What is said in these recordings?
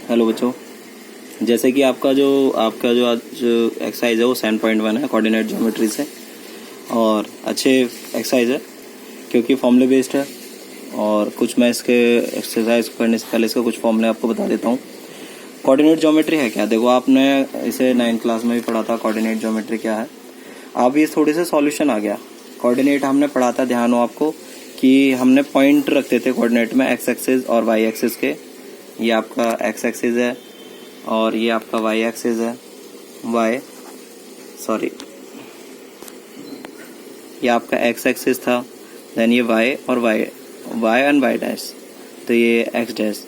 Hello बच्चों, जैसे कि आपका जो आज एक्सरसाइज है वो 7.1 है कोऑर्डिनेट ज्योमेट्री से, और अच्छे एक्सरसाइज है क्योंकि फॉर्मूले बेस्ड है। और कुछ मैं इसके एक्सरसाइज करने से पहले इसका कुछ फॉर्मूले आपको बता देता हूँ। कोऑर्डिनेट ज्योमेट्री है क्या? देखो, आपने इसे 9th क्लास में भी पढ़ा था। कोऑर्डिनेट ज्योमेट्री क्या है? अब ये थोड़े से सॉल्यूशन आ गया। कोऑर्डिनेट हमने पढ़ा था, ध्यान हो आपको, कि हमने पॉइंट रखते थे कोऑर्डिनेट में, एक्स एक्सिस और वाई एक्सिस के। ये आपका एक्स एक्सिस है और ये आपका वाई एक्सिस है। ये आपका एक्स एक्सिस था, देन ये वाई और वाई एंड वाई डैश, तो ये एक्स डैश।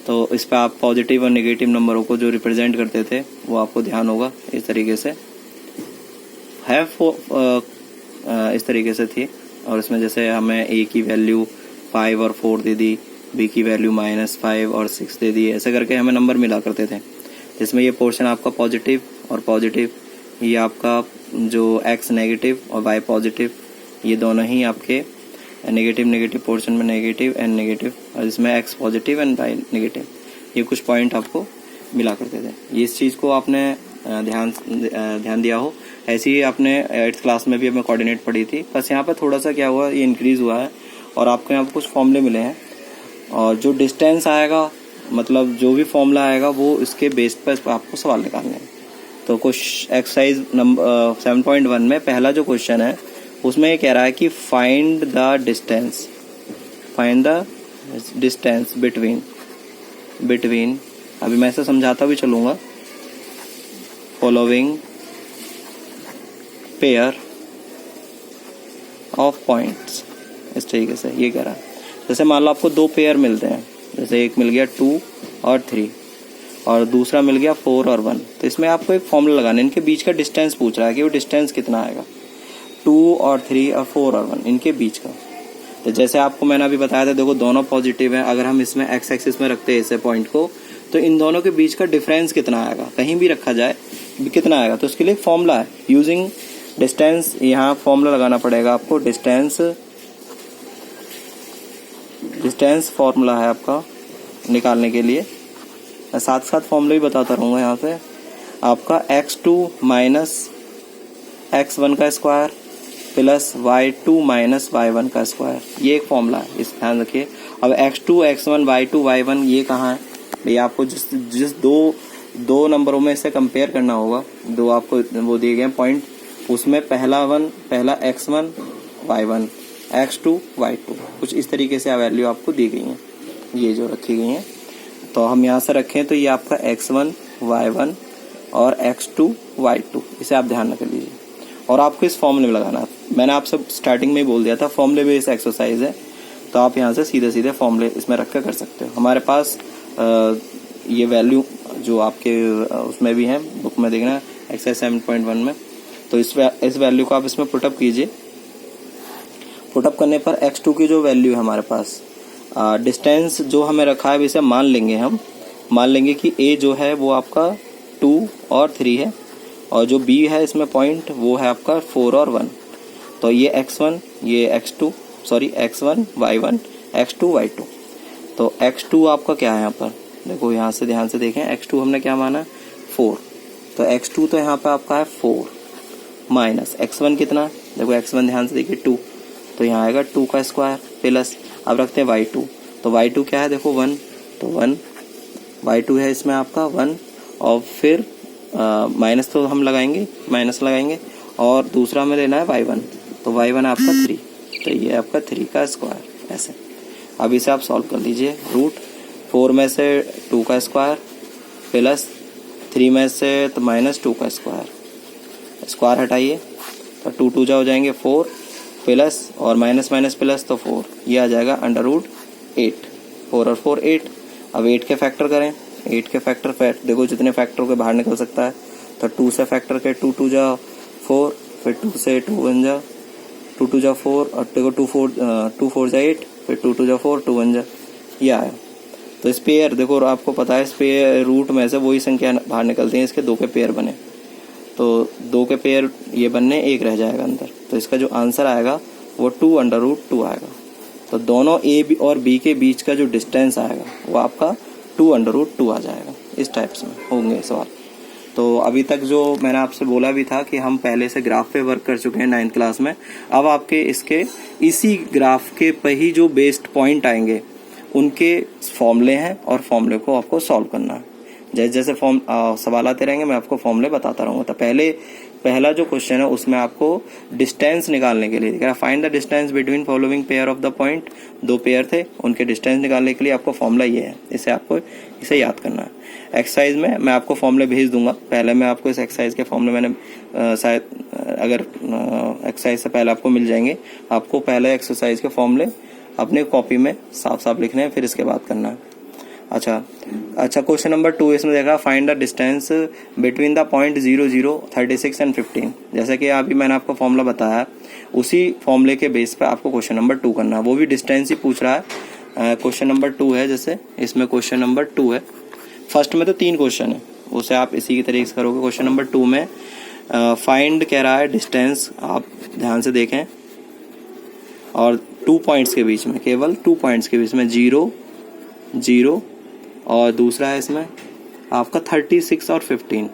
तो इस पर आप पॉजिटिव और नेगेटिव नंबरों को जो रिप्रेजेंट करते थे वो आपको ध्यान होगा। इस तरीके से है, इस तरीके से थी। और इसमें जैसे हमें ए की वैल्यू 5 और 4 दे दी, बी की वैल्यू -5 और 6 दे दी, ऐसे करके हमें नंबर मिला करते थे। जिसमें ये पोर्शन आपका पॉजिटिव और पॉजिटिव, ये आपका जो एक्स नेगेटिव और वाई पॉजिटिव, ये दोनों ही आपके नेगेटिव पोर्शन में नेगेटिव एंड नेगेटिव, और इसमें x positive and y negative, ये कुछ पॉइंट आपको मिला करते थे। ये इस चीज़ को आपने ध्यान दिया हो। ऐसे ही आपने 8th क्लास में भी हमें कोऑर्डिनेट पढ़ी थी, बस यहाँ पर थोड़ा सा क्या हुआ, ये इंक्रीज हुआ है और आपको यहाँ पर कुछ फॉर्मूले मिले हैं। और जो डिस्टेंस आएगा, मतलब जो भी फॉर्मूला आएगा, वो इसके बेस पर आपको सवाल निकालने हैं। तो कुछ एक्सरसाइज नंबर 7.1 में पहला जो क्वेश्चन है उसमें ये कह रहा है कि फाइंड द डिस्टेंस बिटवीन, अभी मैं ऐसे समझाता भी चलूंगा, फॉलोइंग पेयर ऑफ पॉइंट्स। इस तरीके से ये कह रहा है। जैसे मान लो आपको 2 पेयर मिलते हैं, जैसे एक मिल गया 2 और 3 और दूसरा मिल गया 4 और 1। तो इसमें आपको एक फॉर्मूला लगाना है। इनके बीच का डिस्टेंस पूछ रहा है कि वो डिस्टेंस कितना आएगा, 2 और 3 और 4 और 1, इनके बीच का। तो जैसे आपको मैंने अभी बताया था, देखो दोनों पॉजिटिव है। अगर हम इसमें एक्स एक्सिस में रखते हैं इसे पॉइंट को, तो इन दोनों के बीच का डिफरेंस कितना आएगा, कहीं भी रखा जाए कितना आएगा। तो उसके लिए फॉर्मूला है यूजिंग डिस्टेंस। यहाँ फॉर्मूला लगाना पड़ेगा आपको। डिस्टेंस फॉर्मूला है आपका निकालने के लिए। मैं साथ साथ फॉर्मूला भी बताता रहूँगा। यहाँ पे आपका x2 माइनस x1 का square plus y2 minus y1 का स्क्वायर, ये एक फॉर्मूला है, इस ध्यान रखिए। अब x2 x1 y2 y1 ये कहाँ है भैया? आपको जिस दो नंबरों में इसे कंपेयर करना होगा, दो आपको वो दिए गए पॉइंट, उसमें पहला x1 y1, x2 y2, कुछ इस तरीके से वैल्यू आपको दी गई हैं, ये जो रखी गई हैं। तो हम यहाँ से रखें तो ये आपका x1 y1 और x2 y2, इसे आप ध्यान रख लीजिए। और आपको इस फॉर्मूले में लगाना, मैंने आपसे स्टार्टिंग में ही बोल दिया था, फॉर्मूले बेस्ड एक्सरसाइज है। तो आप यहाँ से सीधे फॉर्मूले इसमें रख कर सकते हो। हमारे पास ये वैल्यू जो आपके उसमें भी है, बुक में देखना एक्सरसाइज 7.1 में। तो इस वैल्यू को आप इसमें पुटअप कीजिए। पुटअप करने पर x2 की जो वैल्यू है हमारे पास, डिस्टेंस जो हमें रखा है इसे मान लेंगे कि a जो है वो आपका 2 और 3 है, और जो b है इसमें पॉइंट वो है आपका 4 और 1। तो ये x1 ये x1 y1 x2 y2। तो x2 आपका क्या है यहाँ पर, देखो यहाँ से ध्यान से देखें, x2 हमने क्या माना, 4। तो x2 तो यहाँ पर आपका है 4 माइनस x1 कितना, देखो x1 ध्यान से देखिए 2, तो यहाँ आएगा 2 का स्क्वायर प्लस, अब रखते हैं y2। तो y2 क्या है, देखो 1, तो 1 y2 है इसमें आपका 1, और फिर माइनस तो हम लगाएंगे, और दूसरा हमें लेना है y1, तो y1 आपका 3, तो ये आपका 3 का स्क्वायर ऐसे। अब इसे आप सॉल्व कर लीजिए। रूट 4 में से 2 का स्क्वायर प्लस 3 में से तो -2 का स्क्वायर हटाइए, तो 2 2 जा हो जाएंगे 4 प्लस और माइनस प्लस, तो 4, ये आ जाएगा √8। 4 और 4 8। अब 8 के फैक्टर करें, 8 के फैक्टर देखो जितने फैक्टर के बाहर निकल सकता है। तो 2 से फैक्टर के 2 2 जा 4, फिर 2 से 2 1 जा 2 2 जा 4, और देखो 2 4 जा 8, फिर 2 2 जा 4 2 1 जा, ये आया। तो इस पेयर देखो, आपको पता है इस पेयर रूट में से वही संख्या बाहर निकलती है, इसके 2 के पेयर बने, तो 2 के पेयर ये बनने, 1 रह जाएगा अंदर। तो इसका जो आंसर आएगा वो 2√2 आएगा। तो दोनों ए और बी के बीच का जो डिस्टेंस आएगा वो आपका 2√2 आ जाएगा। इस टाइप से होंगे सवाल। तो अभी तक जो मैंने आपसे बोला भी था कि हम पहले से ग्राफ पे वर्क कर चुके हैं 9th क्लास में। अब आपके इसके इसी ग्राफ के पे ही जो बेस्ड पॉइंट आएंगे उनके फॉर्मूले हैं और फॉर्मूले को आपको सॉल्व करना है। जैसे जैसे सवाल आते रहेंगे मैं आपको फॉर्मूले बताता रहूँगा। तो पहला जो क्वेश्चन है उसमें आपको डिस्टेंस निकालने के लिए दिख रहा, find the distance between following pair of the point. 2 pair थे, उनके डिस्टेंस निकालने के लिए आपको फॉर्मूला ये है, इसे याद करना है। एक्सरसाइज में मैं आपको फॉर्मूले भेज दूंगा। पहले मैं आपको इस एक्सरसाइज के फॉर्मूले मैंने शायद अगर एक्सरसाइज से पहले आपको मिल जाएंगे। आपको पहले एक्सरसाइज के फॉर्मूले अपने कॉपी में साफ साफ लिखने हैं, फिर इसके बाद करना है। अच्छा क्वेश्चन नंबर 2 इसमें देखा, find the distance between the point 0, 0, 36 and 15। जैसे कि अभी मैंने आपको फॉर्मूला बताया, उसी फॉर्मूले के बेस पे आपको क्वेश्चन नंबर 2 करना है। वो भी डिस्टेंस ही पूछ रहा है। क्वेश्चन नंबर 2 है, जैसे इसमें क्वेश्चन नंबर 2 है। फर्स्ट में तो 3 क्वेश्चन है, उसे आप इसी की तरीके से करोगे। क्वेश्चन नंबर 2 में फाइंड कह रहा है डिस्टेंस, आप ध्यान से देखें, और 2 पॉइंट्स के बीच में, केवल 2 पॉइंट्स के बीच में 0, 0 और दूसरा है इसमें आपका 36 और 15।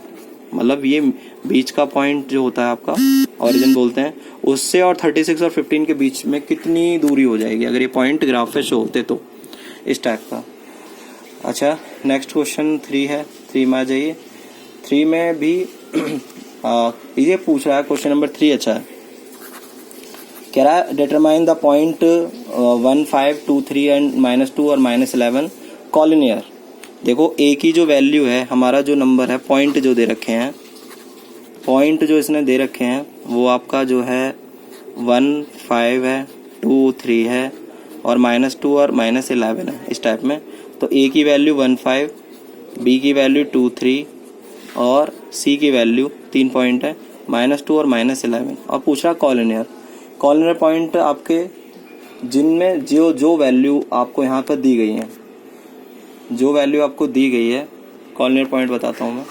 मतलब ये बीच का पॉइंट जो होता है आपका ओरिजिन बोलते हैं, उससे और 36 और 15 के बीच में कितनी दूरी हो जाएगी अगर ये पॉइंट ग्राफ पे शो होते तो, इस टाइप का। अच्छा नेक्स्ट क्वेश्चन 3 है, 3 में आ जाइए। 3 में भी ये पूछ रहा है क्वेश्चन नंबर 3। अच्छा है, कह रहा है डिटरमाइन द पॉइंट 1, 5, 2, 3 एंड -2 और -11 कॉलिनियर। देखो ए की जो वैल्यू है, हमारा जो नंबर है, पॉइंट जो दे रखे हैं, पॉइंट जो इसने दे रखे हैं वो आपका जो है 1, 5 है, 2, 3 है और -2 और -11 है, इस टाइप में। तो ए की वैल्यू 1, 5, बी की वैल्यू 2, 3 और सी की वैल्यू 3 पॉइंट है, -2 और -11। और पूछ रहा कॉलिनियर। कॉलिनियर पॉइंट आपके जिनमें जो वैल्यू आपको यहाँ पर दी गई है, जो वैल्यू आपको दी गई है, कॉलिनियर पॉइंट बताता हूँ मैं।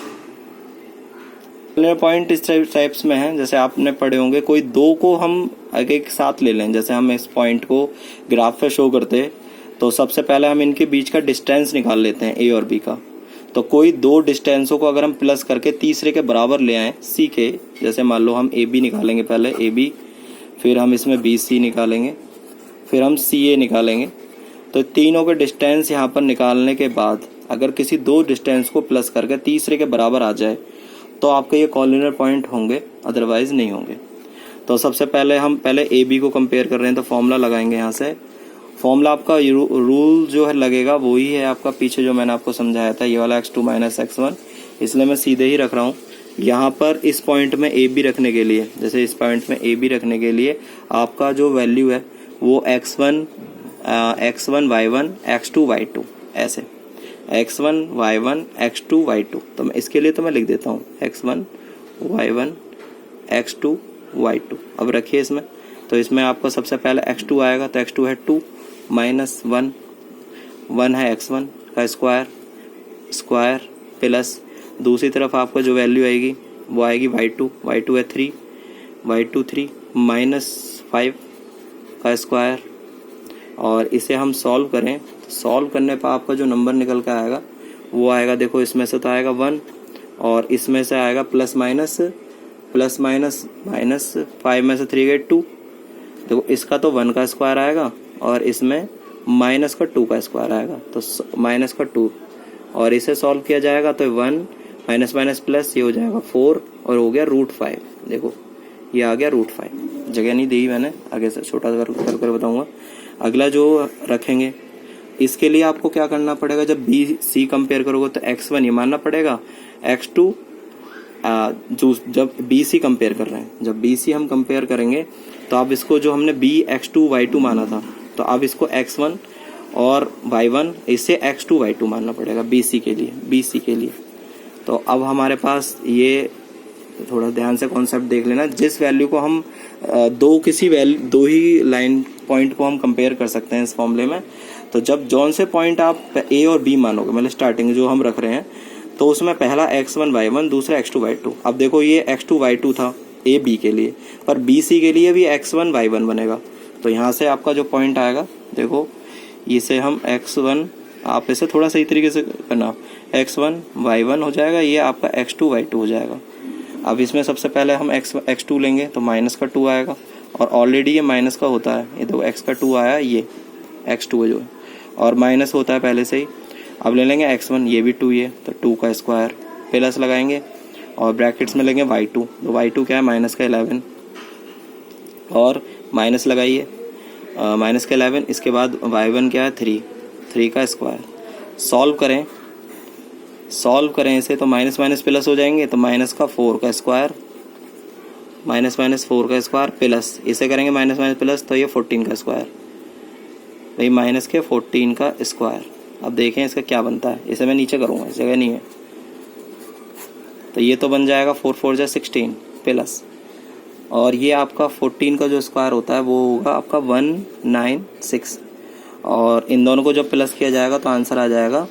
कॉलिनियर पॉइंट इस टाइप्स में है, जैसे आपने पढ़े होंगे, कोई 2 को हम एक साथ ले लें। जैसे हम इस पॉइंट को ग्राफ पे शो करते हैं तो सबसे पहले हम इनके बीच का डिस्टेंस निकाल लेते हैं, ए और बी का। तो कोई 2 डिस्टेंसों को अगर हम प्लस करके तीसरे के बराबर ले आए, सी के, जैसे मान लो हम ए बी निकालेंगे पहले, ए बी, फिर हम इसमें बी सी निकालेंगे, फिर हम सी ए निकालेंगे। तो तीनों के डिस्टेंस यहाँ पर निकालने के बाद अगर किसी 2 डिस्टेंस को प्लस करके तीसरे के बराबर आ जाए तो आपके ये कॉलिनियर पॉइंट होंगे, अदरवाइज नहीं होंगे। तो सबसे पहले हम ए बी को कंपेयर कर रहे हैं, तो फॉर्मूला लगाएंगे। यहाँ से फॉर्मूला आपका रूल जो है लगेगा वही है आपका पीछे जो मैंने आपको समझाया था, ये वाला x2 - x1, इसलिए मैं सीधे ही रख रहा हूँ। यहाँ पर इस पॉइंट में ए बी रखने के लिए, जैसे इस पॉइंट में ए बी रखने के लिए आपका जो वैल्यू है वो x1 y1 x2 y2, ऐसे x1 y1 x2 y2। तो मैं इसके लिए तो मैं लिख देता हूँ x1 y1 x2 y2। अब रखिए इसमें, तो इसमें आपका सबसे पहले x2 आएगा, तो x2 है 2 -1, 1 है x1 का स्क्वायर प्लस दूसरी तरफ आपका जो वैल्यू आएगी वो आएगी y2 है 3, y2 3 -5 का स्क्वायर। और इसे हम सॉल्व करें, तो सॉल्व करने पर आपका जो नंबर निकल कर आएगा वो आएगा, देखो इसमें से तो आएगा 1 और इसमें से आएगा प्लस माइनस -5 में से 3 गए 2। देखो इसका तो 1 का स्क्वायर आएगा और इसमें माइनस का 2 का स्क्वायर आएगा, तो माइनस का 2, और इसे सॉल्व किया जाएगा तो 1 माइनस प्लस ये हो जाएगा 4 और हो गया √5। देखो ये आ गया √5। जगह नहीं दी मैंने, आगे से छोटा कर बताऊंगा। अगला जो रखेंगे, इसके लिए आपको क्या करना पड़ेगा, जब बी सी कंपेयर करोगे तो x1 ये मानना पड़ेगा, x2 जो जब बी सी कंपेयर कर रहे हैं, जब बी सी हम कंपेयर करेंगे तो आप इसको जो हमने b x2 y2 माना था, तो अब इसको x1 और y1 इसे x2 y2 मानना पड़ेगा बी सी के लिए। तो अब हमारे पास ये, थोड़ा ध्यान से कॉन्सेप्ट देख लेना, जिस वैल्यू को हम दो ही लाइन पॉइंट को हम कंपेयर कर सकते हैं इस फॉर्मूले में। तो जब जौन से पॉइंट आप ए और बी मानोगे, मतलब स्टार्टिंग जो हम रख रहे हैं, तो उसमें पहला x1 y1, दूसरा x2 y2। अब देखो ये x2 y2 था ए बी के लिए, पर बी सी के लिए भी x1 y1 बनेगा। तो यहाँ से आपका जो पॉइंट आएगा, देखो इसे हम x1 आप इसे थोड़ा सही तरीके से करना, x1 y1 हो जाएगा, ये आपका x2 y2 हो जाएगा। अब इसमें सबसे पहले हम x2 लेंगे तो माइनस का 2 आएगा, और ऑलरेडी ये माइनस का होता है, ये देखो x का 2 आया, ये x2 है जो है, और माइनस होता है पहले से ही। अब ले लेंगे x1, ये भी 2 ये, तो 2 का स्क्वायर प्लस लगाएंगे और ब्रैकेट्स में लेंगे y2, तो y2 क्या है माइनस का 11, और माइनस लगाइए माइनस का 11, इसके बाद y1 क्या है 3 का स्क्वायर। सॉल्व करें इसे तो माइनस माइनस प्लस हो जाएंगे, तो माइनस का 4 का स्क्वायर, माइनस माइनस 4 का स्क्वायर प्लस, इसे करेंगे माइनस माइनस प्लस, तो ये 14 का स्क्वायर, भाई माइनस के 14 का स्क्वायर। अब देखें इसका क्या बनता है, इसे मैं नीचे करूँगा, इस जगह नहीं है, तो ये तो बन जाएगा 4 4 जा 16 प्लस, और ये आपका 14 का जो स्क्वायर होता है वो होगा आपका 196, और इन दोनों को जब प्लस किया जाएगा तो आंसर आ जाएगा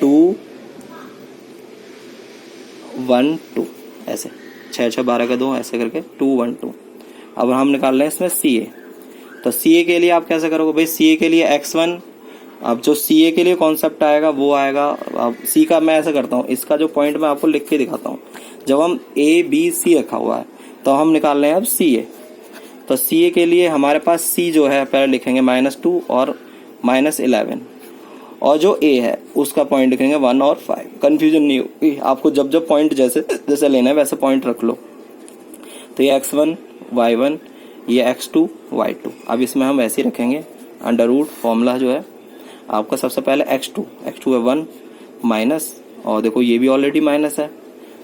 212, ऐसे 6 6 12 का 2 ऐसे करके 212। अब हम निकाल रहे हैं इसमें CA, तो CA के लिए आप कैसे करोगे भाई, CA के लिए x1, अब जो CA के लिए कॉन्सेप्ट आएगा वो आएगा, अब C का मैं ऐसा करता हूँ, इसका जो पॉइंट मैं आपको लिख के दिखाता हूँ। जब हम ABC रखा हुआ है तो हम निकाल रहे हैं अब CA, तो CA के लिए हमारे पास C जो है पहले लिखेंगे -2 और -11, और जो A है उसका पॉइंट लिखेंगे 1 और 5। कंफ्यूजन नहीं होगी आपको, जब जब पॉइंट जैसे जैसे लेना है वैसे पॉइंट रख लो। तो ये x1 y1, ये x2 y2। अब इसमें हम ऐसे ही रखेंगे, अंडर रूट फॉर्मूला जो है आपका सबसे पहले x2 है 1 माइनस, और देखो ये भी ऑलरेडी माइनस है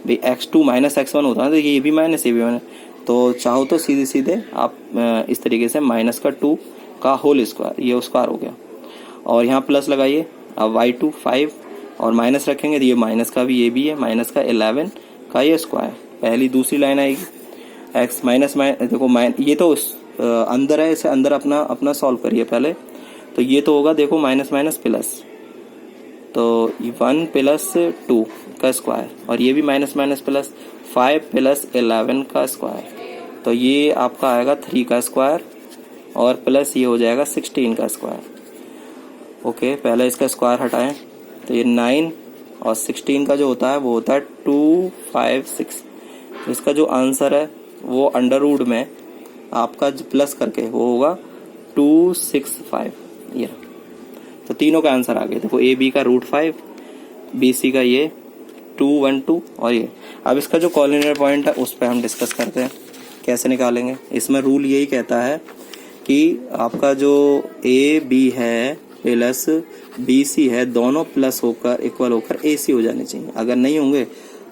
भाई, x2 माइनस x1 होता है, तो ये भी माइनस, ये भी माइनस, तो चाहो तो सीधे सीधे आप इस तरीके से माइनस का 2 का होल स्क्वायर, ये स्क्वायर हो गया, और यहाँ प्लस लगाइए। अब y2 5 और माइनस रखेंगे, तो ये माइनस का भी, ये भी है माइनस का 11 का ये स्क्वायर, पहली दूसरी लाइन आएगी x माइनस देखो ये तो अंदर है, इसे अंदर अपना सॉल्व करिए पहले, तो ये तो होगा देखो माइनस माइनस प्लस, तो 1 प्लस 2 का स्क्वायर, और ये भी माइनस माइनस प्लस 5 प्लस 11 का स्क्वायर, तो ये आपका आएगा 3 का स्क्वायर, और प्लस ये हो जाएगा 16 का स्क्वायर। ओके, पहले इसका स्क्वायर हटाएं, तो ये 9 और 16 का जो होता है वो होता है 256। इसका जो आंसर है वो अंडर रूट में आपका प्लस करके वो होगा 265, ये, तो तीनों का आंसर आ गया। देखो ए बी का √5, BC का ये 212, और ये। अब इसका जो कॉलिनियर पॉइंट है उस पर हम डिस्कस करते हैं कैसे निकालेंगे। इसमें रूल यही कहता है कि आपका जो AB है प्लस BC है, दोनों प्लस होकर इक्वल होकर AC हो जाने चाहिए, अगर नहीं होंगे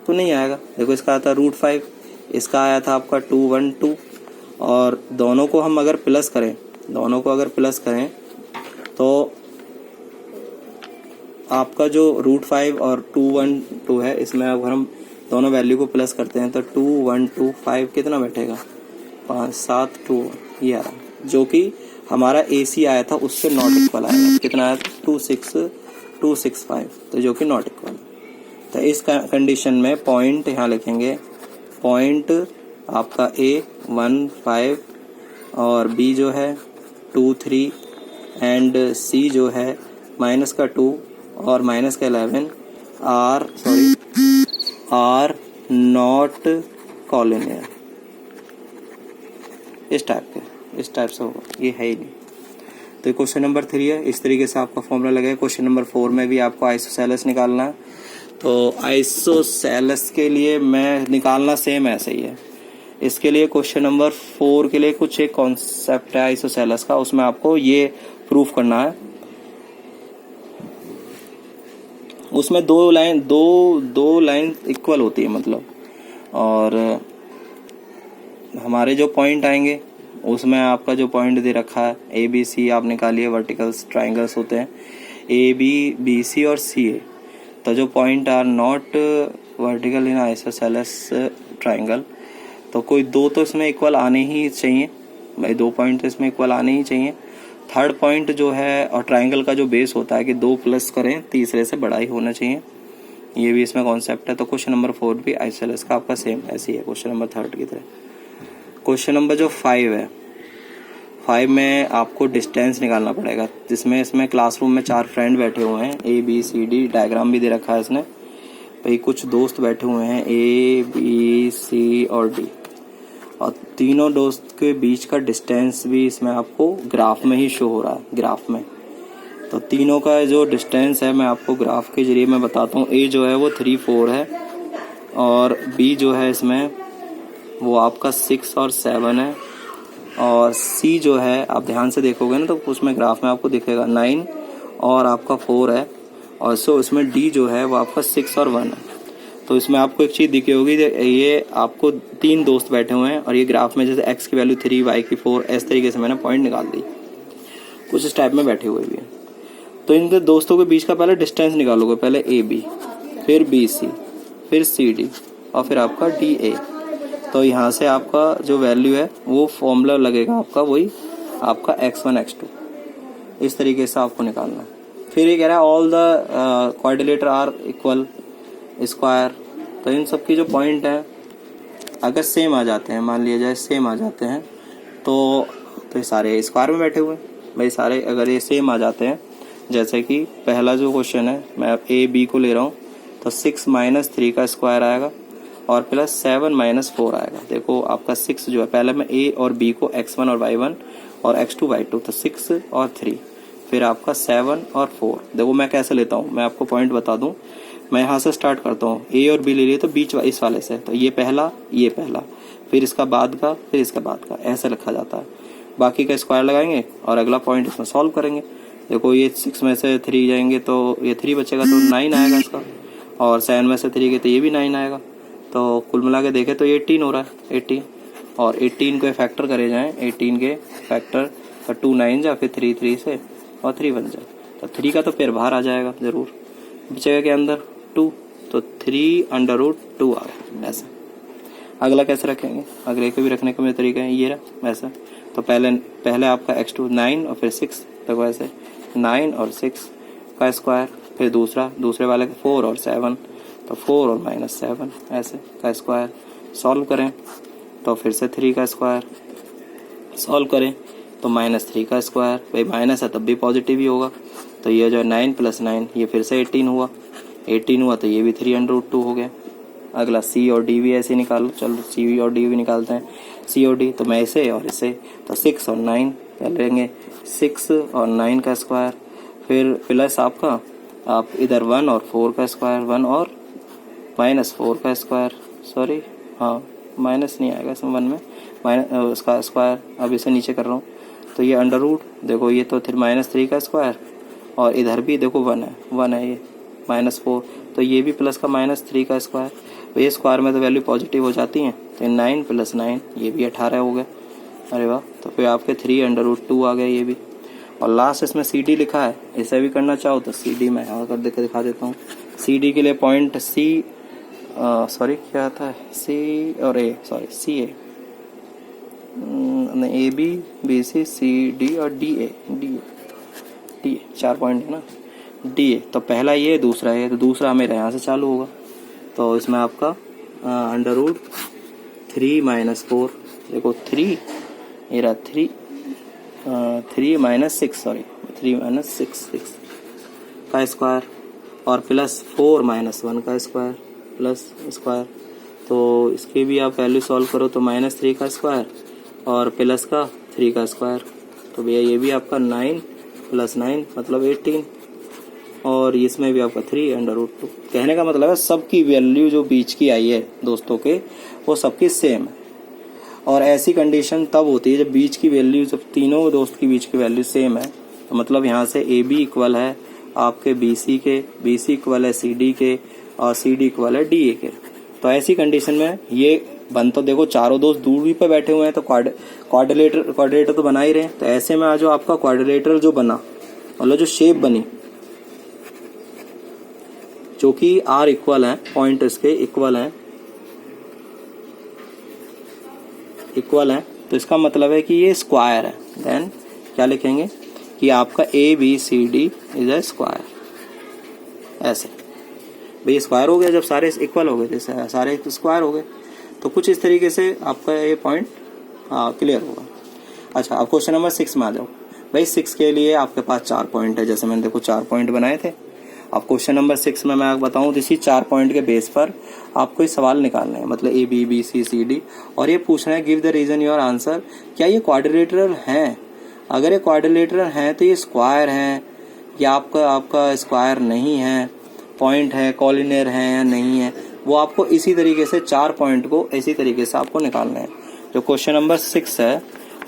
तो नहीं आएगा। देखो इसका आता √5, इसका आया था आपका 212, और दोनों को हम अगर प्लस करें, तो आपका जो √5 और 212 है, इसमें अगर हम दोनों वैल्यू को प्लस करते हैं तो 2125 कितना बैठेगा 5 7 2, ये आ रहा, जो कि हमारा AC आया था उससे नॉट इक्वल आएगा। कितना आया था 26265, तो जो कि नॉट इक्वल। तो इस कंडीशन में पॉइंट यहाँ लिखेंगे, पॉइंट आपका A 1 5 और B जो है 2 3 एंड C जो है माइनस का 2 और माइनस का 11 आर नॉट कॉलिनियर, इस टाइप से होगा, ये है ही नहीं। तो क्वेश्चन नंबर 3 है, इस तरीके से आपका फॉर्मूला लगेगा। क्वेश्चन नंबर 4 में भी आपको आइसोसेलेस निकालना है, तो आइसोसेलेस के लिए मैं निकालना सेम ऐसे ही है। इसके लिए क्वेश्चन नंबर 4 के लिए कुछ एक कॉन्सेप्ट है आइसोसेलेस का, उसमें आपको ये प्रूफ करना है। उसमें दो लाइन इक्वल होती है मतलब, और हमारे जो पॉइंट आएंगे उसमें आपका जो पॉइंट दे रखा है ABC आप निकालिए, वर्टिकल्स ट्राइंगल्स होते हैं AB BC और CA। तो जो point are not vertical in isosceles triangle, तो कोई दो तो इसमें इक्वल आने ही चाहिए भाई, 2 पॉइंट तो इसमें इक्वल आने ही चाहिए। थर्ड पॉइंट जो है, और ट्राइंगल का जो बेस होता है कि 2 प्लस करें तीसरे से बड़ा ही होना चाहिए, ये भी इसमें कॉन्सेप्ट है। तो क्वेश्चन नंबर 4 भी आइसोसेलेस का आपका सेम ऐसी है क्वेश्चन नंबर 3 की तरह। क्वेश्चन नंबर जो 5 है, 5 में आपको डिस्टेंस निकालना पड़ेगा, जिसमें इसमें क्लासरूम में 4 फ्रेंड बैठे हुए हैं, A B C D, diagram भी दे रखा है इसने भाई। कुछ दोस्त बैठे हुए हैं A B C और D, और तीनों दोस्त के बीच का डिस्टेंस भी इसमें आपको ग्राफ में ही शो हो रहा है, ग्राफ में। तो तीनों का जो डिस्टेंस है मैं आपको ग्राफ के जरिए मैं बताता हूँ। A जो है वो 3 4 है, और B जो है इसमें वो आपका 6 और 7 है, और C जो है आप ध्यान से देखोगे ना तो उसमें ग्राफ में आपको दिखेगा 9 और आपका 4 है, और सो इसमें D जो है वो आपका 6 और 1 है। तो इसमें आपको एक चीज़ दिखी होगी, ये आपको 3 दोस्त बैठे हुए हैं, और ये ग्राफ में जैसे x की वैल्यू 3, y की 4, इस तरीके से मैंने पॉइंट निकाल दी, कुछ इस टाइप में बैठे हुए भी हैं। तो इनके दोस्तों के बीच का पहले डिस्टेंस निकालोगे, पहले AB, फिर BC, फिर CD, और फिर आपका DA। तो यहाँ से आपका जो वैल्यू है वो फॉर्मूला लगेगा आपका, वही आपका x1 x2, इस तरीके से आपको निकालना है। फिर ये कह रहा है all the quadrilateral are equal square. तो इन सब की जो पॉइंट है अगर सेम आ जाते हैं, मान लिया जाए सेम आ जाते हैं, तो ये सारे स्क्वायर में बैठे हुए हैं भाई। सारे अगर ये सेम आ जाते हैं, जैसे कि पहला जो क्वेश्चन है मैं A B को ले रहा हूँ, तो 6 - 3 का स्क्वायर आएगा और प्लस 7 - 4 आएगा। देखो आपका 6 जो है, पहले मैं A और B को x1 और y1 और x2 y2, तो 6 और 3, फिर आपका 7 और 4। देखो मैं कैसे लेता हूँ, मैं आपको पॉइंट बता दूँ। मैं यहाँ से स्टार्ट करता हूँ, A और B ले लिए तो बीच इस वाले से, तो ये पहला, फिर इसका बाद का, फिर इसका बाद का, ऐसे लिखा जाता है। बाकी का स्क्वायर लगाएंगे और अगला पॉइंट इसमें सॉल्व करेंगे। देखो ये 6 में से 3 जाएंगे तो ये 3 बचेगा, तो 9 आएगा इसका, और 7 में से 3 गए तो ये भी 9 आएगा। तो कुल मिला के देखें तो 18 हो रहा है, 18, और 18 को फैक्टर करे जाएं, 18 के फैक्टर, तो 2 9 जा, फिर 3 3 से, और 3 बन जाए, तो 3 का तो फिर बाहर आ जाएगा ज़रूर, बचेगा के अंदर 2, तो 3√2 आ गया। ऐसा अगला कैसे रखेंगे, अगले को भी रखने का मेरा तरीका है, ये रहा ऐसा। तो पहले आपका x2 9 और फिर 6, तो ऐसे 9 और 6 का स्क्वायर, फिर दूसरे वाले का 4 और 7, तो 4 और -7 ऐसे का स्क्वायर। सॉल्व करें तो फिर से 3 का स्क्वायर, सॉल्व करें तो -3 का स्क्वायर, भाई माइनस है तब भी पॉजिटिव ही होगा। तो ये जो है 9 + 9, ये फिर से 18 हुआ, तो ये भी 3√2 हो गया। अगला C और D भी ऐसे निकालो, चलो C और D भी निकालते हैं। C और D तो मैं इसे और इसे, तो 6 और 9 लेंगे, 6 और 9 का स्क्वायर, फिर प्लस आपका आप इधर 1 और 4 का स्क्वायर, 1 और -4 का स्क्वायर, सॉरी हाँ माइनस नहीं आएगा इसमें 1 में, उसका स्क्वायर। अब इसे नीचे कर रहा हूँ, तो ये अंडर रूट, देखो ये तो फिर -3 का स्क्वायर, और इधर भी देखो 1 है ये -4, तो ये भी प्लस का -3 का स्क्वायर। तो ये स्क्वायर में तो वैल्यू पॉजिटिव हो जाती हैं, तो 9 + 9 ये भी 18 हो गया। अरे वाह, तो फिर आपके 3√2 आ गए ये भी। और लास्ट इसमें CD लिखा है, इसे भी करना चाहो तो CD मैं यहाँ कर देकर दिखा देता हूँ। CD के लिए पॉइंट सॉरी क्या आता है, C और A, sorry CA, AB BC CD और DA 4 पॉइंट है ना, DA। तो पहला ये, दूसरा ये, तो दूसरा मेरा यहाँ से चालू होगा। तो इसमें आपका √3 - 4, देखो 3, ये रहा 3 -6, सॉरी 3 - 6 का स्क्वायर, और प्लस 4 - 1 का स्क्वायर, प्लस स्क्वायर। तो इसके भी आप वैल्यू सॉल्व करो तो -3 का स्क्वायर और प्लस का 3 का स्क्वायर, तो भैया ये भी आपका 9 + 9 मतलब 18, और इसमें भी आपका 3√2। कहने का मतलब है सबकी वैल्यू जो बीच की आई है दोस्तों के, वो सबकी सेम है। और ऐसी कंडीशन तब होती है जब बीच की वैल्यू, जब तीनों दोस्त की बीच की वैल्यू सेम है, तो मतलब यहाँ से AB इक्वल है आपके BC के, BC इक्वल है CD के, और CD इक्वल है DA के। तो ऐसी कंडीशन में ये तो देखो चारों दोस्त दूरी पे बैठे हुए हैं, तो क्वाड्रिलेटर तो बना ही रहे हैं। तो ऐसे में जो आपका क्वाड्रिलेटर जो बना, मतलब जो शेप बनी, जो कि R इक्वल है, पॉइंट इसके इक्वल है, तो इसका मतलब है कि ये स्क्वायर है। देन क्या लिखेंगे कि आपका ABCD इज अ स्क्वायर, ऐसे भाई स्क्वायर हो गया जब सारे इक्वल हो गए, जैसे सारे स्क्वायर हो गए। तो कुछ इस तरीके से आपका ये पॉइंट क्लियर होगा। अच्छा, अब क्वेश्चन नंबर 6 में आ जाओ भाई। 6 के लिए आपके पास 4 पॉइंट है, जैसे मैंने देखो 4 पॉइंट बनाए थे। अब क्वेश्चन नंबर 6 में मैं आपको बताऊं, इसी 4 पॉइंट के बेस पर आपको ये सवाल निकालना है, मतलब A B B C C D, और ये पूछना है give the reason your answer, क्या ये क्वाड्रिलेटरल हैं? अगर ये क्वाड्रिलेटरल हैं तो ये स्क्वायर हैं या आपका स्क्वायर नहीं है, पॉइंट है, कॉलिनियर है या नहीं है, वो आपको इसी तरीके से 4 पॉइंट को इसी तरीके से आपको निकालना है। जो क्वेश्चन नंबर 6 है,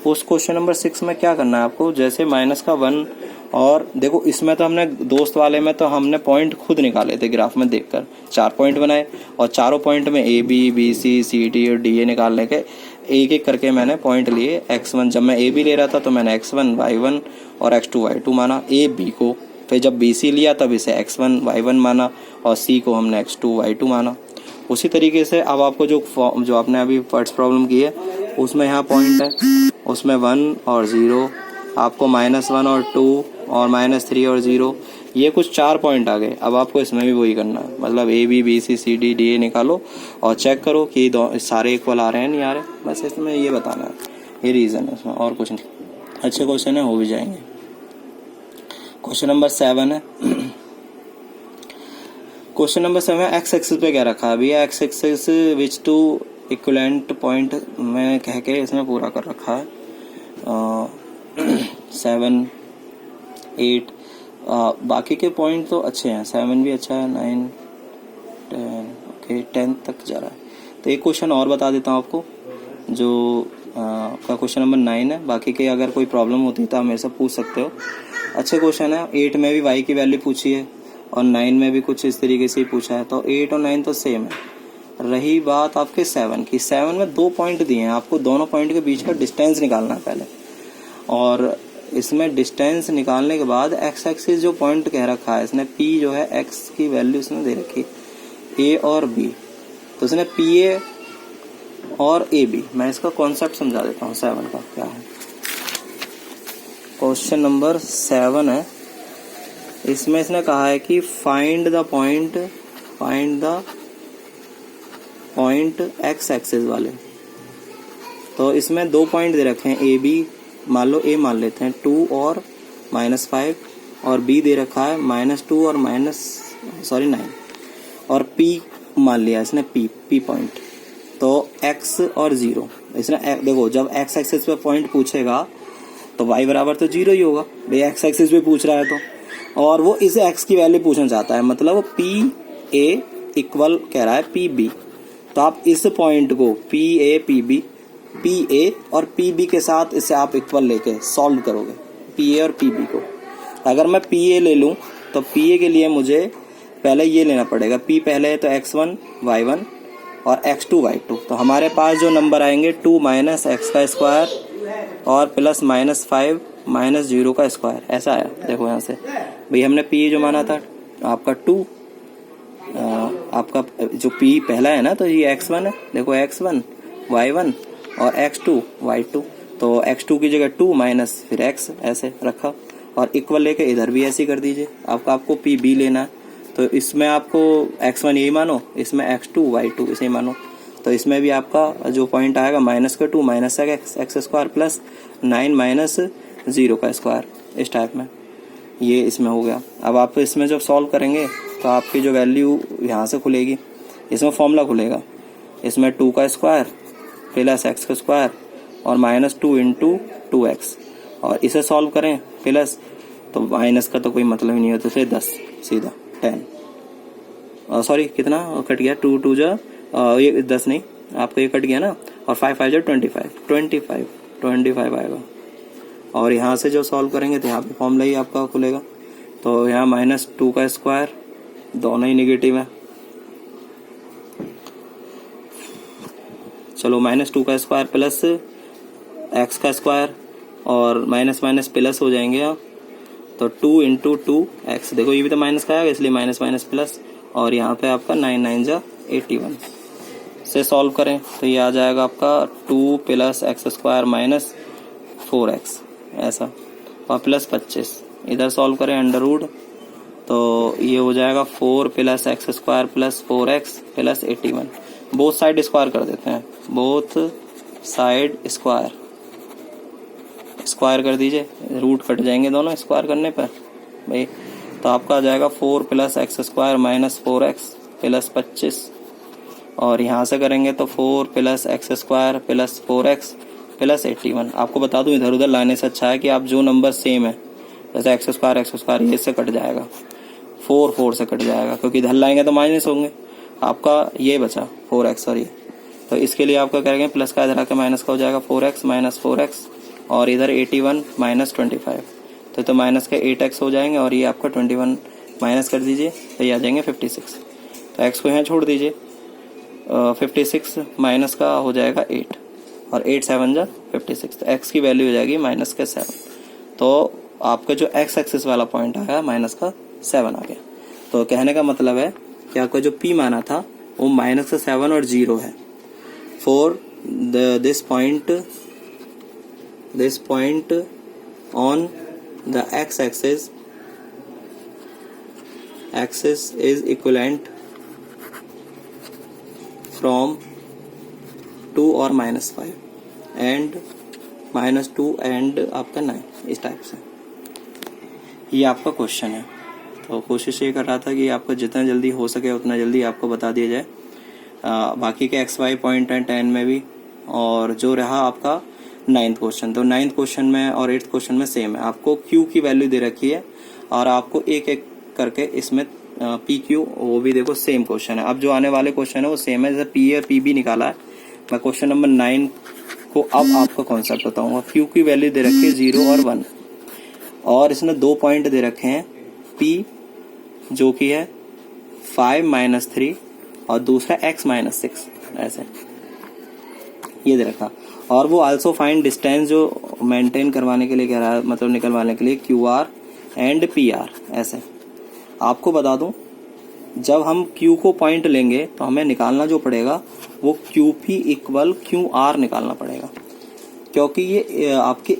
उस क्वेश्चन नंबर 6 में क्या करना है आपको, जैसे -1, और देखो इसमें तो हमने दोस्त वाले में तो हमने पॉइंट खुद निकाले थे ग्राफ में देखकर, 4 पॉइंट बनाए और चारों पॉइंट में A B B C C D और डी ए निकालने के एक एक करके मैंने पॉइंट लिए। x1 जब मैं ए बी ले रहा था तो मैंने x1 y1 और x2 y2 माना ए बी को, फिर जब बी सी लिया तब इसे x1 y1 माना और सी को हमने x2 y2 माना। उसी तरीके से अब आपको जो आपने अभी फर्स्ट प्रॉब्लम की है उसमें यहाँ पॉइंट है, उसमें 1 और 0, आपको -1 और 2 और -3 और 0, ये कुछ 4 पॉइंट आ गए। अब आपको इसमें भी वही करना है, मतलब A B B C C D D A निकालो और चेक करो कि सारे इक्वल आ रहे हैं नहीं आ रहे, बस इसमें ये बताना है, ये रीज़न है इसमें, और कुछ नहीं। अच्छे क्वेश्चन है, हो भी जाएंगे। क्वेश्चन नंबर 7 है। क्वेश्चन नंबर 7 एक्स एक्सिस पे क्या रखा है? अभी x axis which to equivalent point मैंने कह के इसमें पूरा कर रखा है। 7 8 बाकी के पॉइंट तो अच्छे हैं, 7 भी अच्छा है, 9 10 ओके 10 तक जा रहा है। तो एक क्वेश्चन और बता देता हूँ आपको, जो आपका क्वेश्चन नंबर 9 है। बाकी के अगर कोई प्रॉब्लम होती है तो आप मेरे से पूछ सकते हो। अच्छे क्वेश्चन है। 8 में भी y की वैल्यू पूछी है और 9 में भी कुछ इस तरीके से ही पूछा है, तो 8 और 9 तो सेम है। रही बात आपके 7 की, 7 में 2 पॉइंट दिए हैं, आपको दोनों पॉइंट के बीच का डिस्टेंस निकालना है पहले, और इसमें डिस्टेंस निकालने के बाद एक्स एक्सिस जो पॉइंट कह रखा है इसने, p जो है x की वैल्यू इसने दे रखी a और b, तो इसने pa और ab, मैं इसका कॉन्सेप्ट समझा देता हूँ 7 का क्या है। क्वेश्चन नंबर 7 है, इसमें इसने कहा है कि find the point x axis वाले। तो इसमें 2 पॉइंट दे रखे हैं, ए बी, मान लो ए मान लेते हैं 2 और -5, और बी दे रखा है -2 और 9, और पी मान लिया इसने पी पॉइंट, तो x और 0। इसने देखो जब x एक्सिस पे पॉइंट पूछेगा तो y बराबर तो 0 ही होगा भाई, x एक्सिस पे पूछ रहा है तो, और वो इस x की वैल्यू पूछना चाहता है, मतलब पी ए इक्वल कह रहा है पी बी। तो आप इस पॉइंट को पी ए और पी बी के साथ इसे आप इक्वल लेके सॉल्व करोगे, पी ए और पी बी को। अगर मैं पी ए ले लूँ तो पी ए के लिए मुझे पहले ये लेना पड़ेगा, पी पहले है तो x1 y1 और x2 y2। तो हमारे पास जो नंबर आएंगे 2 - x का स्क्वायर और प्लस -5 - 0 का स्क्वायर, ऐसा आया। देखो यहाँ से भाई हमने पी जो माना था आपका 2, आपका जो p पहला है ना, तो ये x1 है, देखो x1 y1 और x2 y2, तो x2 की जगह 2 माइनस फिर x ऐसे रखा, और इक्वल लेके इधर भी ऐसे कर दीजिए। आपको पी बी लेना है, तो इसमें आपको x1 यही मानो, इसमें x2 y2 इसे मानो, तो इसमें भी आपका जो पॉइंट आएगा -2 माइनस x स्क्वायर प्लस 9 - 0 का स्क्वायर, इस टाइप में ये इसमें हो गया। अब आप इसमें जब सॉल्व करेंगे तो आपकी जो वैल्यू यहाँ से खुलेगी, इसमें फॉर्मूला खुलेगा, इसमें 2 का स्क्वायर प्लस x का स्क्वायर और -2 × 2x, और इसे सॉल्व करें प्लस, तो माइनस का तो कोई मतलब ही नहीं होता, फिर 10 सीधा 10, सॉरी कितना कट गया, 2 2 जा ये 10 नहीं, आपका ये कट गया ना, और 5 5 जा 25 आएगा। और यहाँ से जो सॉल्व करेंगे तो यहाँ पे फॉर्मूला ही आपका खुलेगा, तो यहाँ -2 का स्क्वायर, दोनों ही नेगेटिव है, चलो -2 का स्क्वायर प्लस x का स्क्वायर और माइनस माइनस प्लस हो जाएंगे आप, तो 2 × 2x, देखो ये भी तो माइनस का आएगा इसलिए माइनस माइनस प्लस, और यहाँ पे आपका 9 9 जा 81 से सॉल्व करें तो ये आ जाएगा आपका 2 + x स्क्वायर माइनस 4x ऐसा, और प्लस 25, इधर सॉल्व करें √ तो ये हो जाएगा 4 + x square plus 4x plus 81, both side square कर देते हैं, बोथ साइड स्क्वायर, स्क्वायर कर दीजिए, रूट कट जाएंगे दोनों स्क्वायर करने पर भाई। तो आपका आ जाएगा 4 plus x square minus 4x plus 25, और यहाँ से करेंगे तो 4 plus x square plus 4x plus 81। आपको बता दूं इधर उधर लाने से अच्छा है कि आप जो नंबर सेम है, जैसे एक्स स्क्वायर ये इससे कट जाएगा, 4 से कट जाएगा, क्योंकि इधर लाएंगे तो माइनस होंगे। आपका ये बचा 4x, और ये तो इसके लिए आपका करेंगे प्लस का इधर आके माइनस का हो जाएगा 4x माइनस 4x, और इधर 81 माइनस 25, तो माइनस के 8x हो जाएंगे, और ये आपका 21 माइनस कर दीजिए तो ये आ जाएंगे 56। तो x को यहाँ छोड़ दीजिए, 56 माइनस का हो जाएगा 8, और 8 7 जा 56, तो x की वैल्यू हो जाएगी माइनस के 7। तो आपका जो x एक्सिस वाला पॉइंट आया माइनस का 7 आ गया। तो कहने का मतलब है कि आपका जो p माना था वो माइनस का 7 और 0 है। For this point on the x axis is equivalent from 2 और -5 एंड -2 एंड आपका 9, इस टाइप से ये आपका क्वेश्चन है। तो कोशिश ये कर रहा था कि आपको जितना जल्दी हो सके उतना जल्दी आपको बता दिया जाए। बाकी के XY पॉइंट हैं 10 में भी, और जो रहा आपका 9th क्वेश्चन, तो 9th क्वेश्चन में और 8th क्वेश्चन में सेम है। आपको Q की वैल्यू दे रखी है और आपको एक एक करके इसमें PQ, वो भी देखो सेम क्वेश्चन है। अब जो आने वाले क्वेश्चन है वो सेम है, जैसे P और PB निकाला है। मैं क्वेश्चन नंबर 9 को अब आपका कॉन्सेप्ट बताऊंगा। Q की वैल्यू दे रखी है 0 और 1, और इसमें 2 पॉइंट दे रखे हैं, P जो कि है 5 - 3 और दूसरा x - 6, ऐसे ये दे रखा। और वो आल्सो फाइंड डिस्टेंस जो मेंटेन करवाने के लिए कह रहा है, मतलब निकलवाने के लिए QR एंड PR। ऐसे आपको बता दूं, जब हम Q को पॉइंट लेंगे तो हमें निकालना जो पड़ेगा वो QP इक्वल QR निकालना पड़ेगा, क्योंकि ये आपके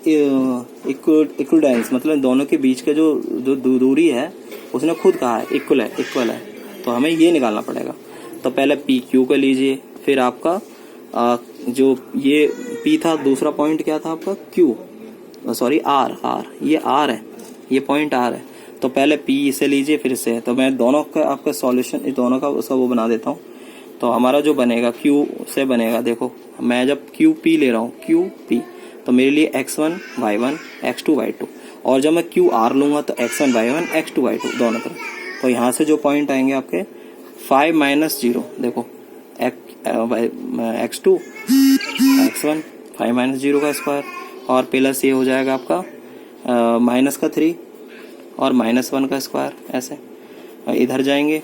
इक्विडेंस मतलब दोनों के बीच के जो दूरी है उसने खुद कहा है इक्वल है, तो हमें ये निकालना पड़ेगा। तो पहले PQ को लीजिए, फिर आपका जो ये P था, दूसरा पॉइंट क्या था आपका R, ये R है, ये पॉइंट R है। तो पहले P इसे लीजिए फिर से, तो मैं दोनों का आपका सॉल्यूशन दोनों का उसका वो बना देता हूँ। तो हमारा जो बनेगा Q से बनेगा, देखो मैं जब QP ले रहा हूँ QP, तो मेरे लिए x1 y1 x2 y2, और जब मैं QR लूंगा तो x1 y1 x2 y2 दोनों तरफ। तो यहाँ से जो पॉइंट आएंगे आपके 5 - 0, देखो x2 x1 5 - 0 का स्क्वायर, और प्लस ये हो जाएगा आपका माइनस का 3 और -1 का स्क्वायर। ऐसे इधर जाएंगे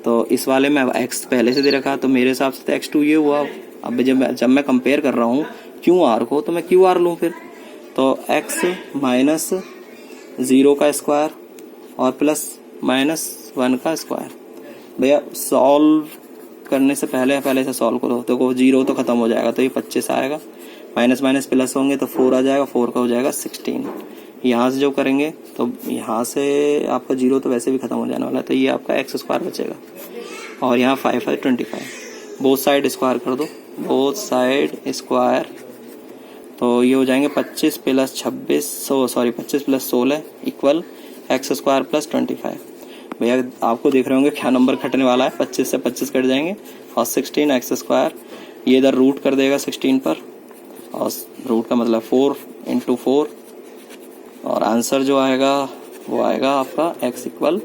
तो इस वाले में x पहले से दे रखा, तो मेरे हिसाब से तो x2 ये हुआ। अब जब मैं कंपेयर कर रहा हूँ QR को, तो मैं QR लूँ फिर, तो x - 0 का स्क्वायर और प्लस -1 का स्क्वायर। भैया सॉल्व करने से पहले से सॉल्व करो, तो 0 तो खत्म हो जाएगा, तो ये 25 आएगा, माइनस प्लस होंगे तो 4 आ जाएगा, 4 का हो जाएगा 16। यहाँ से जो करेंगे तो यहाँ से आपका 0 तो वैसे भी खत्म हो जाने वाला है, तो ये आपका x स्क्वायर बचेगा, और यहाँ 5 है 25। बोथ साइड स्क्वायर कर दो, बोथ साइड स्क्वायर, तो ये हो जाएंगे 25 plus 16 equal x square plus 25। भैया आपको देख रहे होंगे क्या नंबर कटने वाला है, 25 से 25 कट जाएंगे, और 16 x स्क्वायर, ये इधर रूट कर देगा 16 पर, और रूट का मतलब 4 × 4, और आंसर जो आएगा वो आएगा आपका x = 4।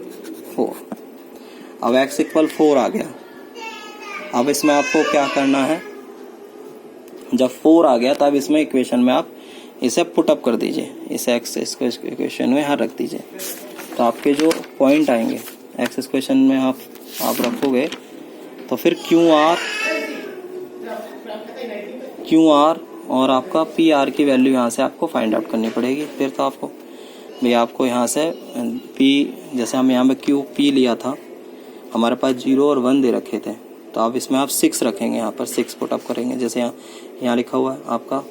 अब x = 4 आ गया। अब इसमें आपको क्या करना है, जब 4 आ गया तब इसमें इक्वेशन में आप इसे पुटअप कर दीजिए, इसे x इसको इक्वेशन में यहाँ रख दीजिए। तो आपके जो पॉइंट आएंगे x इक्वेशन में आप रखोगे, तो फिर QR और आपका PR की वैल्यू यहाँ से आपको फाइंड आउट करनी पड़ेगी। फिर तो आपको भैया आपको यहाँ से P, जैसे हम यहाँ पे QP लिया था, हमारे पास 0 और 1 दे रखे थे, तो आप इसमें आप 6 रखेंगे, यहाँ पर 6 पुटअप करेंगे, जैसे यहाँ लिखा हुआ है आपका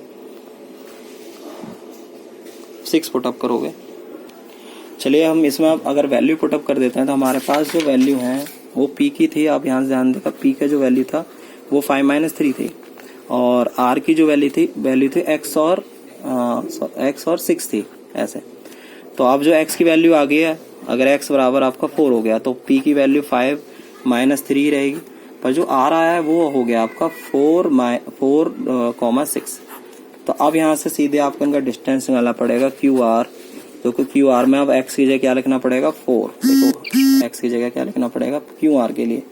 6 पुटअप करोगे। चलिए हम इसमें अगर वैल्यू पुटअप कर देते हैं, तो हमारे पास जो वैल्यू है वो P की थी। आप यहाँ से ध्यान देखा, P का जो वैल्यू था वो 5 - 3 थी, और R की जो वैल्यू थी x और एक्स और 6 थी ऐसे। तो अब जो एक्स की वैल्यू आ गई है, अगर एक्स बराबर आपका 4 हो गया तो पी की वैल्यू 5 - 3 रहेगी, पर जो आ रहा है वो हो गया आपका 4,6। तो अब यहाँ से सीधे आपको इनका डिस्टेंस निकालना पड़ेगा क्यू आर, क्योंकि क्यू आर में अब एक्स की जगह क्या लिखना पड़ेगा 4। देखो एक्स की जगह क्या लिखना पड़ेगा क्यू आर के लिए।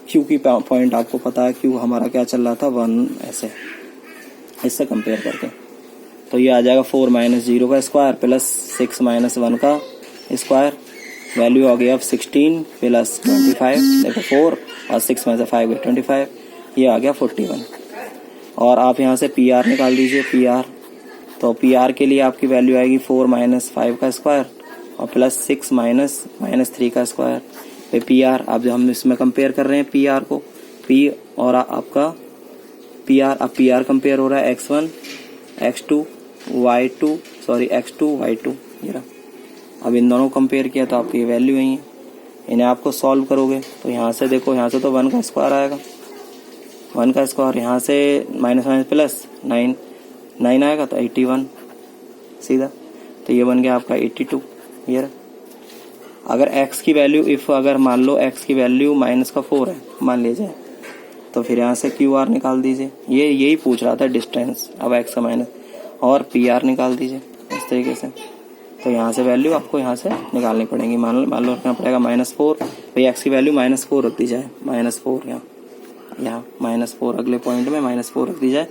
क्यू की पॉइंट आपको पता है, क्यू हमारा क्या चल रहा था 1, ऐसे इससे कंपेयर करके। तो ये आ जाएगा 4 - 0 का स्क्वायर प्लस 6 - 1 का स्क्वायर। वैल्यू आ गई अब 16 प्लस 25, देखो 4 और 6 में से 5 गए 25, ये आ गया 41। और आप यहाँ से पी आर निकाल दीजिए, पी आर। तो पी आर के लिए आपकी वैल्यू आएगी 4 - 5 का स्क्वायर और प्लस 6 - 3 का स्क्वायर। पी आर अब जो हम इसमें कंपेयर कर रहे हैं पी आर को, पी और आपका पी आर, अब पी आर कंपेयर हो रहा है x1 x2 y2 sorry x2 y2, ये रहा। अब इन दोनों कंपेयर किया तो आपकी वैल्यू यही है। इन्हें आपको सॉल्व करोगे तो यहाँ से देखो, यहाँ से तो 1 का स्क्वायर आएगा, 1 का स्क्वायर, यहाँ से माइनस प्लस 9 आएगा तो 81 सीधा। तो ये बन गया आपका 82, ये रहा। अगर x की वैल्यू अगर मान लो x की वैल्यू -4 है मान लीजिए, तो फिर यहाँ से क्यू आर निकाल दीजिए। ये यही पूछ रहा था डिस्टेंस, अब x का माइनस, और पी आर निकाल दीजिए इस तरीके से। तो यहाँ से वैल्यू आपको यहाँ से निकालनी पड़ेगी। मान लो रखना पड़ेगा -4, भाई x की वैल्यू -4 रख दी जाए, -4 यहाँ -4 अगले पॉइंट में -4 रख दी जाए,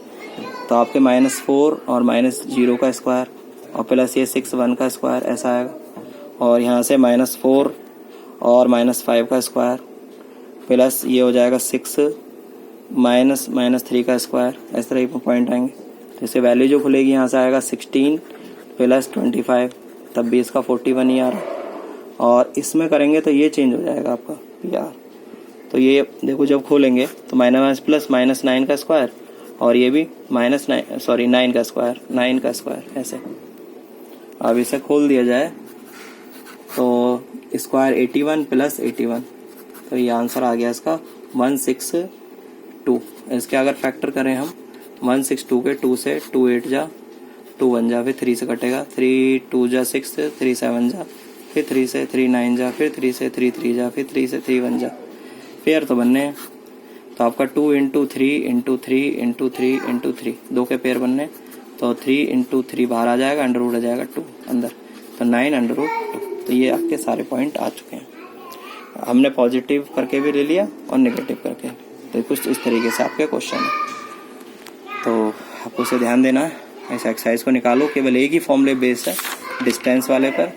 तो आपके -4 और -0 का स्क्वायर और प्लस ये 6 1 का स्क्वायर ऐसा आएगा। और यहाँ से -4 और -5 का स्क्वायर प्लस ये हो जाएगा 6 -3 का स्क्वायर, इस तरह के पॉइंट आएंगे। तो इससे वैल्यू जो खुलेगी यहाँ से आएगा 16 प्लस 25, तब भी इसका 41 ही आ रहा। और इसमें करेंगे तो ये चेंज हो जाएगा आपका पी आर। तो ये देखो जब खोलेंगे तो -9 का स्क्वायर और ये भी -9 का स्क्वायर, 9 का स्क्वायर ऐसे। अब इसे खोल दिया जाए तो स्क्वायर 81 प्लस 81, तो ये आंसर आ गया इसका 162। इसके अगर फैक्टर करें हम 162 के 2 से 2 8 जा 2 1 जा, फिर 3 से कटेगा, 3 2 जा 6, 3 7 जा, फिर 3 से 3 9 जा, फिर 3 से 3 3 जा, फिर 3 से 3 1 जा। पेयर तो बनने हैं, तो आपका 2 × 3 × 3 × 3 × 3 2 के पेयर बनने, तो 3 × 3 बाहर आ जाएगा, अंडर रूट आ जाएगा 2 अंदर, तो 9 √ 2। तो ये आपके सारे पॉइंट आ चुके हैं। हमने पॉजिटिव करके भी ले लिया और नेगेटिव करके, तो कुछ इस तरीके से आपके क्वेश्चन है। तो आपको इसे ध्यान देना है, इस एक्सरसाइज को निकालो, केवल एक ही फॉर्मूले बेस्ड है डिस्टेंस वाले पर,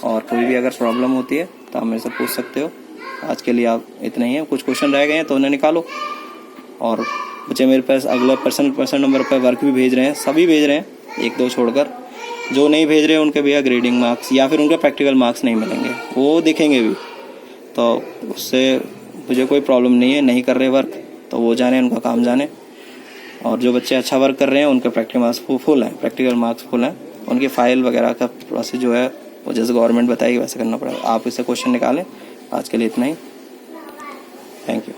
और कोई भी अगर प्रॉब्लम होती है तो आप मेरे से पूछ सकते हो। आज के लिए आप इतना ही है, कुछ क्वेश्चन रह गए हैं तो उन्हें निकालो। और बच्चे मेरे पास अगला पर्सन नंबर पर वर्क भी भेज रहे हैं, सभी भेज रहे हैं 1-2 छोड़कर, जो नहीं भेज रहे हैं उनके भैया ग्रेडिंग मार्क्स या फिर उनके प्रैक्टिकल मार्क्स नहीं मिलेंगे, वो दिखेंगे भी, तो उससे मुझे कोई प्रॉब्लम नहीं है। नहीं कर रहे वर्क तो वो जाने, उनका काम जाने। और जो बच्चे अच्छा वर्क कर रहे हैं उनके प्रैक्टिकल मार्क्स फुल हैं, प्रैक्टिकल मार्क्स फुल हैं। उनकी फाइल वगैरह का प्रोसेस जो है वो जैसे गवर्नमेंट बताएगी वैसे करना पड़ेगा। आप इससे क्वेश्चन निकालें। आज के लिए इतना ही, थैंक यू।